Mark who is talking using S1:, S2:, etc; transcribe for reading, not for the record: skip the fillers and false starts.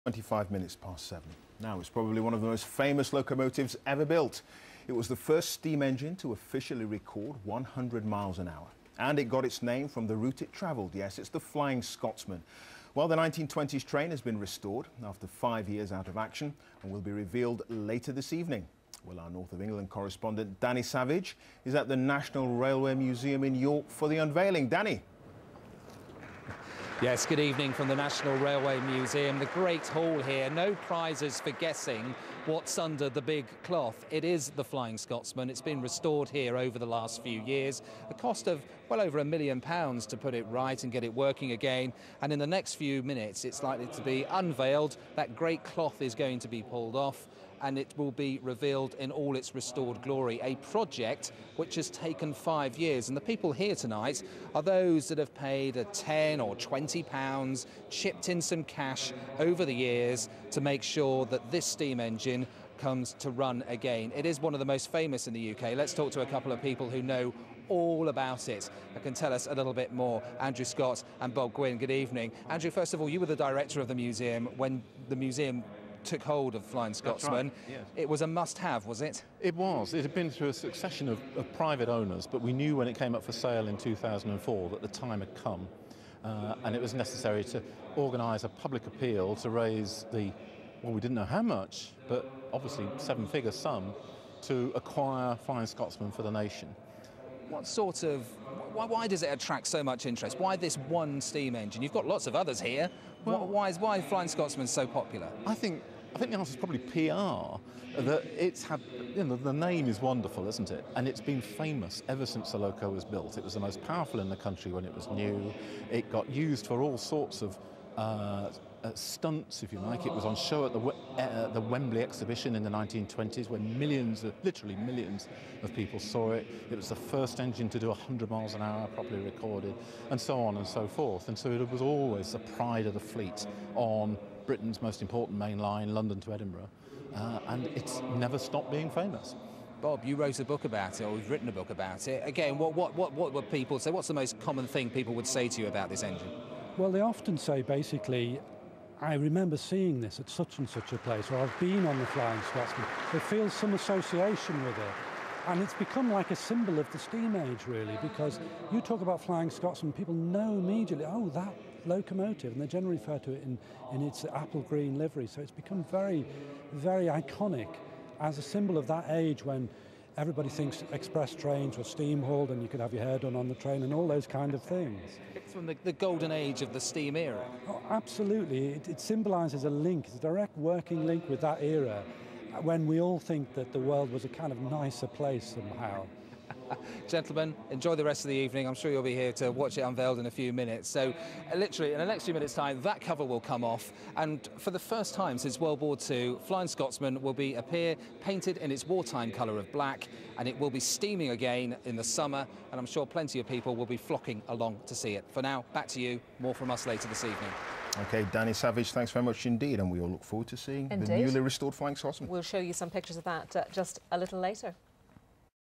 S1: 25 minutes past 7. Now, it's probably one of the most famous locomotives ever built. It was the first steam engine to officially record 100 miles an hour. And it got its name from the route it travelled. Yes, it's the Flying Scotsman. Well, the 1920s train has been restored after 5 years out of action and will be revealed later this evening. Well, our North of England correspondent Danny Savage is at the National Railway Museum in York for the unveiling. Danny.
S2: Yes, good evening from the National Railway Museum. The great hall here, no prizes for guessing what's under the big cloth. It is the Flying Scotsman. It's been restored here over the last few years. A cost of well over £1 million to put it right and get it working again. And in the next few minutes, it's likely to be unveiled. That great cloth is going to be pulled off, and it will be revealed in all its restored glory. A project which has taken 5 years. And the people here tonight are those that have paid a £10 or £20, chipped in some cash over the years to make sure that this steam engine comes to run again. It is one of the most famous in the UK. Let's talk to a couple of people who know all about it and can tell us a little bit more. Andrew Scott and Bob Gwynn, good evening. Andrew, first of all, you were the director of the museum when the museum took hold of Flying Scotsman.
S3: Right, yes.
S2: It was a must-have, was it?
S3: It was. It had been through a succession of private owners, but we knew when it came up for sale in 2004 that the time had come, and it was necessary to organise a public appeal to raise the, well, we didn't know how much, but obviously seven-figure sum to acquire Flying Scotsman for the nation.
S2: What sort of, why does it attract so much interest? Why this one steam engine? You've got lots of others here. Well, why Flying Scotsman so popular?
S3: I think the answer is probably PR. That it's had, you know, the name is wonderful, isn't it? And it's been famous ever since the loco was built. It was the most powerful in the country when it was new. It got used for all sorts of stunts, if you like. It was on show at the Wembley exhibition in the 1920s when literally millions of people saw it. It was the first engine to do 100 miles an hour, properly recorded, and so on and so forth. And so it was always the pride of the fleet on Britain's most important main line, London to Edinburgh, and it's never stopped being famous.
S2: Bob, you wrote a book about it, or you've written a book about it. Again, what would people say? What's the most common thing people would say to you about this engine?
S4: Well, they often say, basically, I remember seeing this at such and such a place, or I've been on the Flying Scotsman. They feel some association with it. And it's become like a symbol of the steam age, really, because you talk about Flying Scotsman, people know immediately, oh, that locomotive, and they generally refer to it in its apple green livery. So it's become very, very iconic as a symbol of that age when everybody thinks express trains were steam-hauled and you could have your hair done on the train and all those kind of things.
S2: It's from the golden age of the steam era.
S4: Oh, absolutely. It symbolises a link, it's a direct working link with that era when we all think that the world was a kind of nicer place somehow.
S2: Gentlemen, enjoy the rest of the evening. I'm sure you'll be here to watch it unveiled in a few minutes. So literally in the next few minutes' time, that cover will come off. And for the first time since World War II, Flying Scotsman will appear painted in its wartime colour of black, and it will be steaming again in the summer. And I'm sure plenty of people will be flocking along to see it. For now, back to you. More from us later this evening.
S1: OK, Danny Savage, thanks very much indeed. And we all look forward to seeing the newly restored Flying Scotsman.
S5: We'll show you some pictures of that just a little later.